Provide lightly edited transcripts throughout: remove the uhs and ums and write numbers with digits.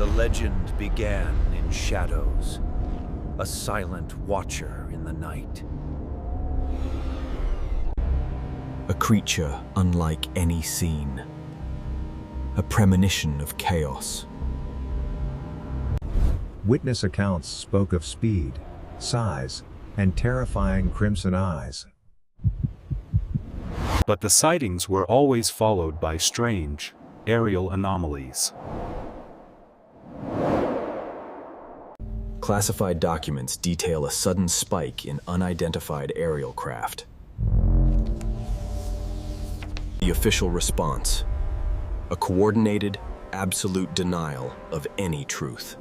The legend began in shadows, a silent watcher in the night. A creature unlike any seen. A premonition of chaos. Witness accounts spoke of speed, size, and terrifying crimson eyes. But the sightings were always followed by strange, aerial anomalies. Classified documents detail a sudden spike in unidentified aerial craft. The official response: a coordinated, absolute denial of any truth.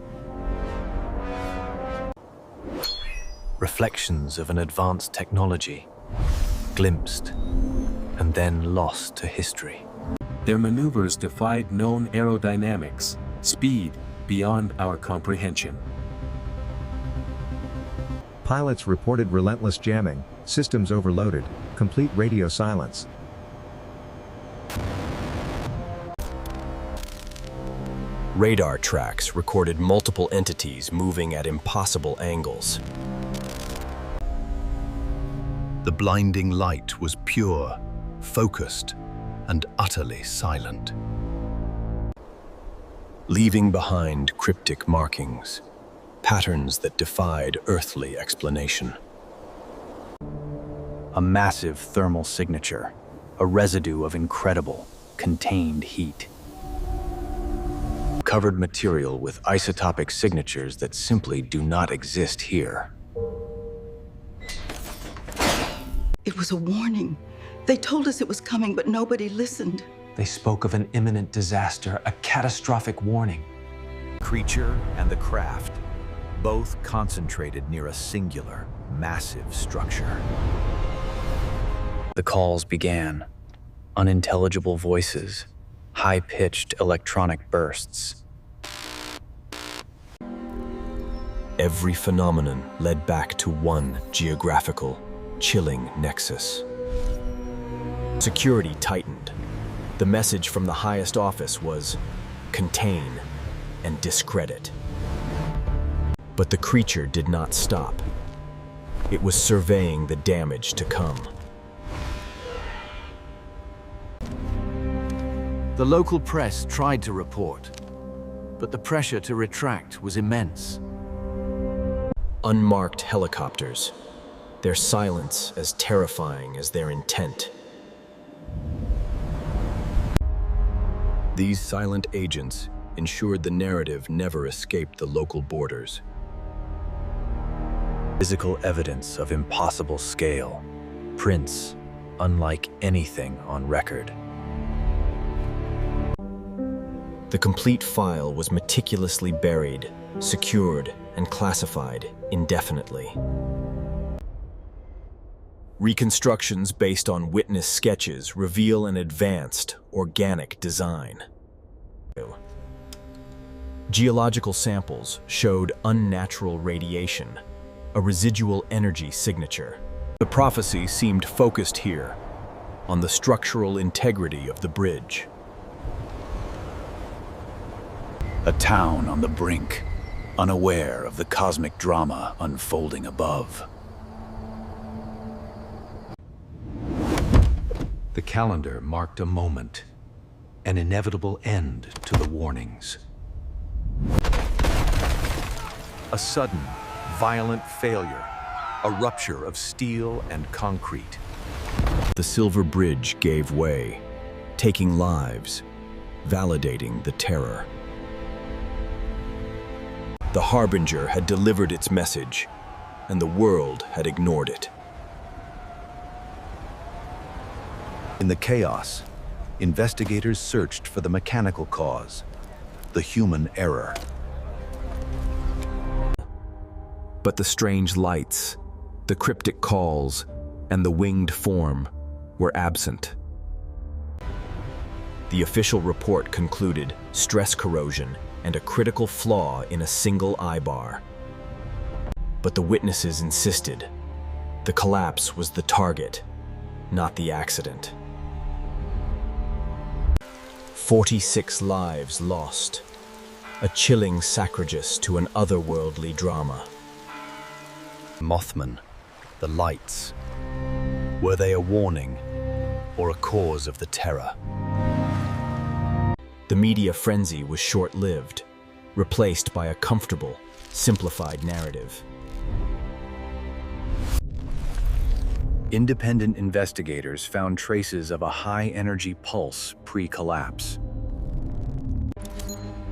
Reflections of an advanced technology, glimpsed and then lost to history. Their maneuvers defied known aerodynamics, speed beyond our comprehension. Pilots reported relentless jamming, systems overloaded, complete radio silence. Radar tracks recorded multiple entities moving at impossible angles. The blinding light was pure, focused, and utterly silent. Leaving behind cryptic markings, patterns that defied earthly explanation. A massive thermal signature, a residue of incredible, contained heat. Covered material with isotopic signatures that simply do not exist here. It was a warning. They told us it was coming, but nobody listened. They spoke of an imminent disaster, a catastrophic warning. Creature and the craft, both concentrated near a singular, massive structure. The calls began. Unintelligible voices, high-pitched electronic bursts. Every phenomenon led back to one geographical, chilling nexus. Security tightened. The message from the highest office was contain and discredit. But the creature did not stop. It was surveying the damage to come. The local press tried to report, but the pressure to retract was immense. Unmarked helicopters, their silence as terrifying as their intent. These silent agents ensured the narrative never escaped the local borders. Physical evidence of impossible scale, prints unlike anything on record. The complete file was meticulously buried, secured, and classified indefinitely. Reconstructions based on witness sketches reveal an advanced, organic design. Geological samples showed unnatural radiation, a residual energy signature. The prophecy seemed focused here, on the structural integrity of the bridge. A town on the brink, unaware of the cosmic drama unfolding above. The calendar marked a moment, an inevitable end to the warnings. A sudden, violent failure, a rupture of steel and concrete. The silver bridge gave way, taking lives, validating the terror. The Harbinger had delivered its message, and the world had ignored it. In the chaos, investigators searched for the mechanical cause, the human error. But the strange lights, the cryptic calls, and the winged form were absent. The official report concluded stress corrosion and a critical flaw in a single eyebar. But the witnesses insisted the collapse was the target, not the accident. 46 lives lost, a chilling sacrilegious to an otherworldly drama. Mothman, the lights. Were they a warning or a cause of the terror? The media frenzy was short-lived, replaced by a comfortable, simplified narrative. Independent investigators found traces of a high-energy pulse pre-collapse.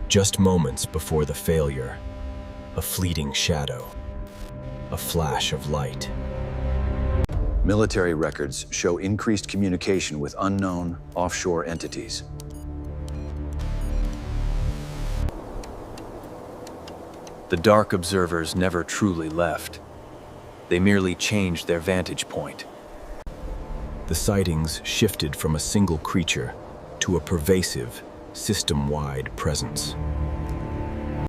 Just moments before the failure, a fleeting shadow, a flash of light. Military records show increased communication with unknown offshore entities. The dark observers never truly left. They merely changed their vantage point. The sightings shifted from a single creature to a pervasive, system-wide presence.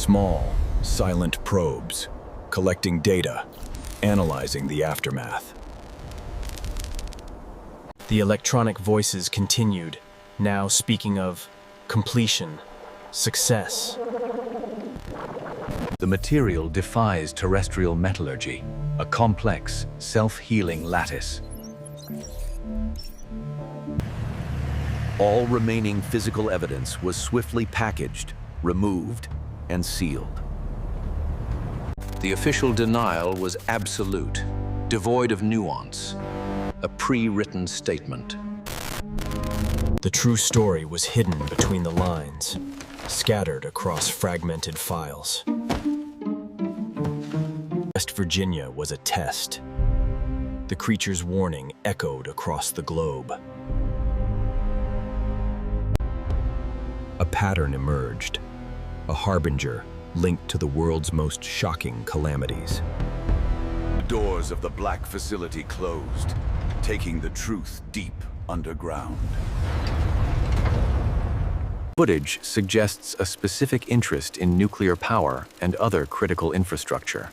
Small, silent probes, collecting data, analyzing the aftermath. The electronic voices continued, now speaking of completion, success. The material defies terrestrial metallurgy, a complex, self-healing lattice. All remaining physical evidence was swiftly packaged, removed, and sealed. The official denial was absolute, devoid of nuance, a pre-written statement. The true story was hidden between the lines, scattered across fragmented files. West Virginia was a test. The creature's warning echoed across the globe. A pattern emerged, a harbinger linked to the world's most shocking calamities. The doors of the black facility closed, taking the truth deep underground. Footage suggests a specific interest in nuclear power and other critical infrastructure.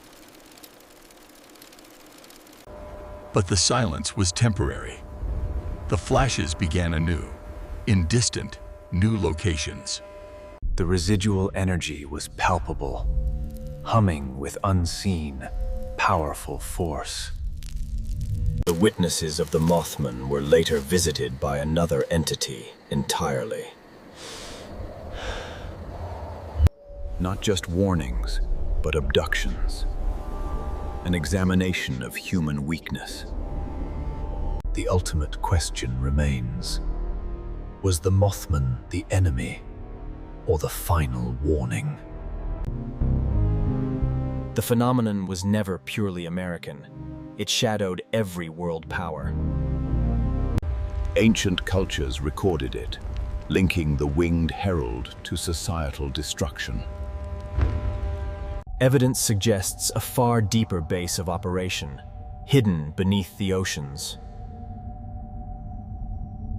But the silence was temporary. The flashes began anew, in distant, new locations. The residual energy was palpable, humming with unseen, powerful force. The witnesses of the Mothman were later visited by another entity entirely. Not just warnings, but abductions. An examination of human weakness. The ultimate question remains: was the Mothman the enemy, or the final warning? The phenomenon was never purely American. It shadowed every world power. Ancient cultures recorded it, linking the winged herald to societal destruction. Evidence suggests a far deeper base of operation, hidden beneath the oceans.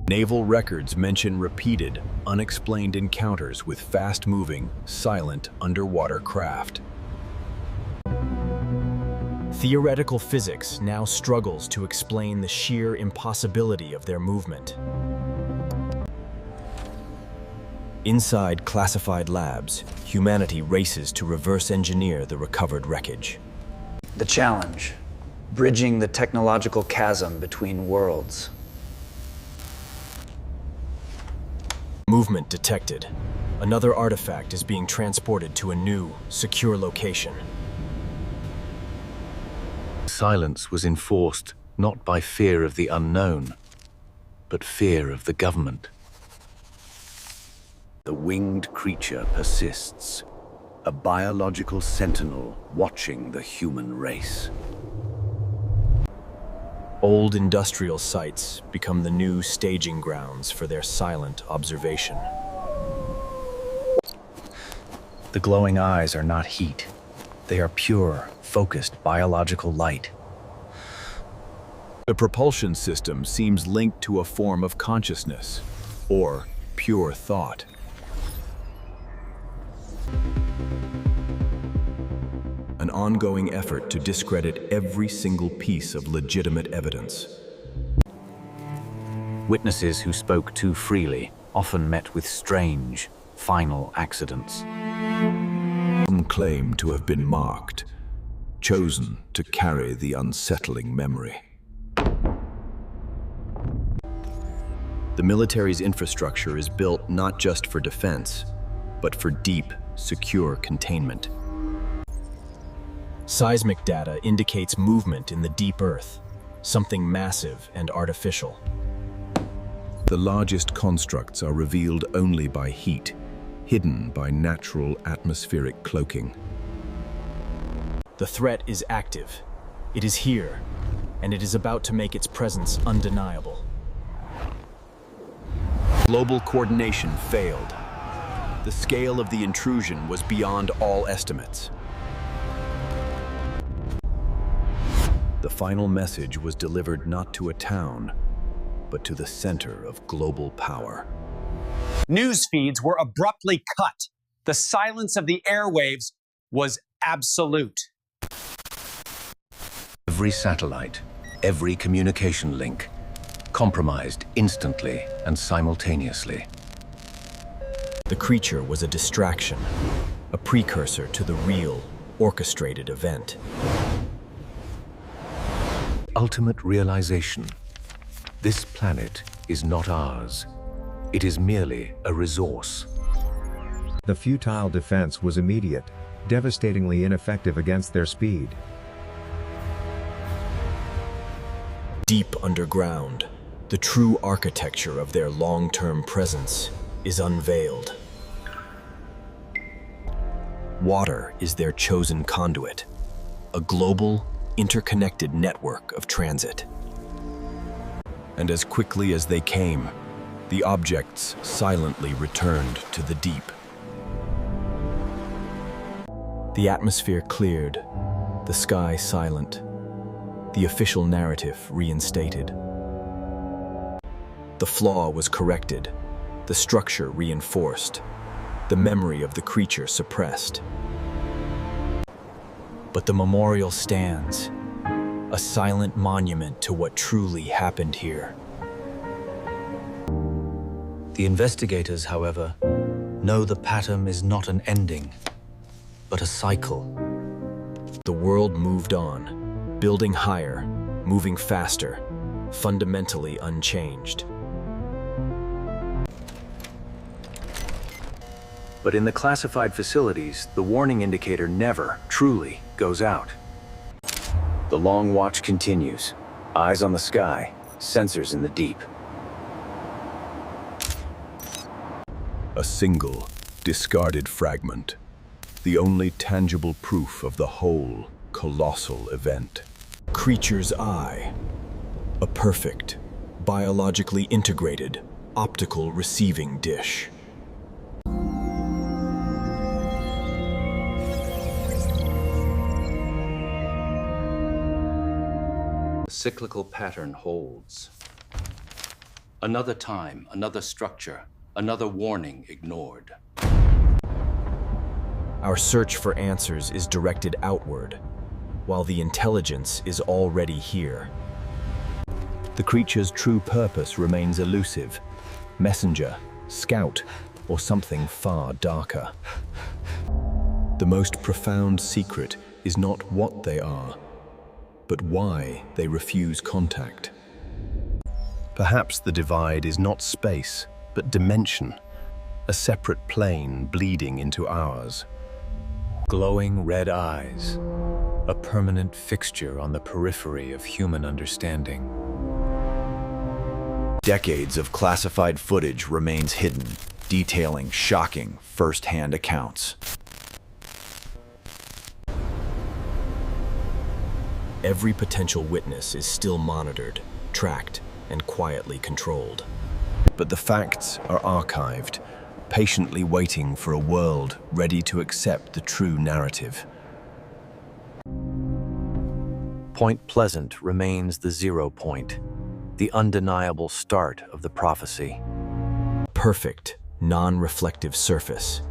Naval records mention repeated, unexplained encounters with fast-moving, silent underwater craft. Theoretical physics now struggles to explain the sheer impossibility of their movement. Inside classified labs, humanity races to reverse engineer the recovered wreckage. The challenge: bridging the technological chasm between worlds. Movement detected. Another artifact is being transported to a new, secure location. Silence was enforced not by fear of the unknown, but fear of the government. The winged creature persists, a biological sentinel watching the human race. Old industrial sites become the new staging grounds for their silent observation. The glowing eyes are not heat. They are pure, focused biological light. The propulsion system seems linked to a form of consciousness, or pure thought. An ongoing effort to discredit every single piece of legitimate evidence. Witnesses who spoke too freely often met with strange, final accidents. claim to have been marked, chosen to carry the unsettling memory. The military's infrastructure is built not just for defense, but for deep, secure containment. Seismic data indicates movement in the deep earth, something massive and artificial. The largest constructs are revealed only by heat, hidden by natural atmospheric cloaking. The threat is active. It is here, and it is about to make its presence undeniable. Global coordination failed. The scale of the intrusion was beyond all estimates. The final message was delivered not to a town, but to the center of global power. News feeds were abruptly cut. The silence of the airwaves was absolute. Every satellite, every communication link, compromised instantly and simultaneously. The creature was a distraction, a precursor to the real, orchestrated event. Ultimate realization. This planet is not ours. It is merely a resource. The futile defense was immediate, devastatingly ineffective against their speed. Deep underground, the true architecture of their long-term presence is unveiled. Water is their chosen conduit, a global, interconnected network of transit. And as quickly as they came, the objects silently returned to the deep. The atmosphere cleared, the sky silent, the official narrative reinstated. The flaw was corrected, the structure reinforced, the memory of the creature suppressed. But the memorial stands, a silent monument to what truly happened here. The investigators, however, know the pattern is not an ending, but a cycle. The world moved on, building higher, moving faster, fundamentally unchanged. But in the classified facilities, the warning indicator never, truly, goes out. The long watch continues. Eyes on the sky, sensors in the deep. A single, discarded fragment. The only tangible proof of the whole, colossal event. Creature's eye. A perfect, biologically integrated, optical receiving dish. The cyclical pattern holds. Another time, another structure, another warning ignored. Our search for answers is directed outward, while the intelligence is already here. The creature's true purpose remains elusive. Messenger, scout, or something far darker. The most profound secret is not what they are, but why they refuse contact. Perhaps the divide is not space, but dimension, a separate plane bleeding into ours. Glowing red eyes, a permanent fixture on the periphery of human understanding. Decades of classified footage remains hidden, detailing shocking first-hand accounts. Every potential witness is still monitored, tracked, and quietly controlled. But the facts are archived, patiently waiting for a world ready to accept the true narrative. Point Pleasant remains the 0 point, the undeniable start of the prophecy. Perfect, non-reflective surface,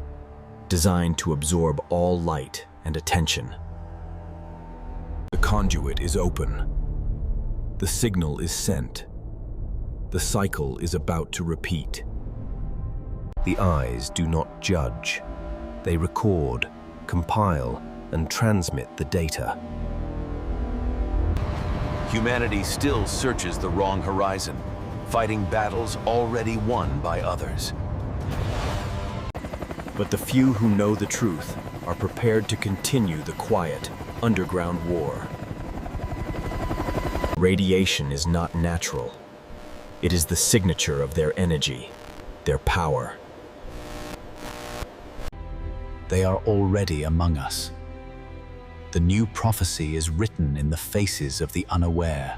designed to absorb all light and attention. The conduit is open. The signal is sent. The cycle is about to repeat. The eyes do not judge. They record, compile, and transmit the data. Humanity still searches the wrong horizon, fighting battles already won by others. But the few who know the truth are prepared to continue the quiet, underground war. Radiation is not natural. It is the signature of their energy, their power. They are already among us. The new prophecy is written in the faces of the unaware.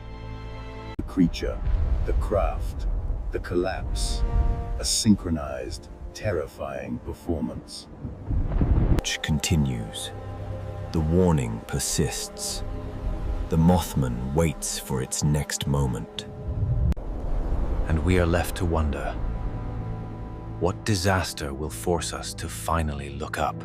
The creature, the craft, the collapse, a synchronized, terrifying performance. Which continues. The warning persists. The Mothman waits for its next moment. And we are left to wonder, what disaster will force us to finally look up?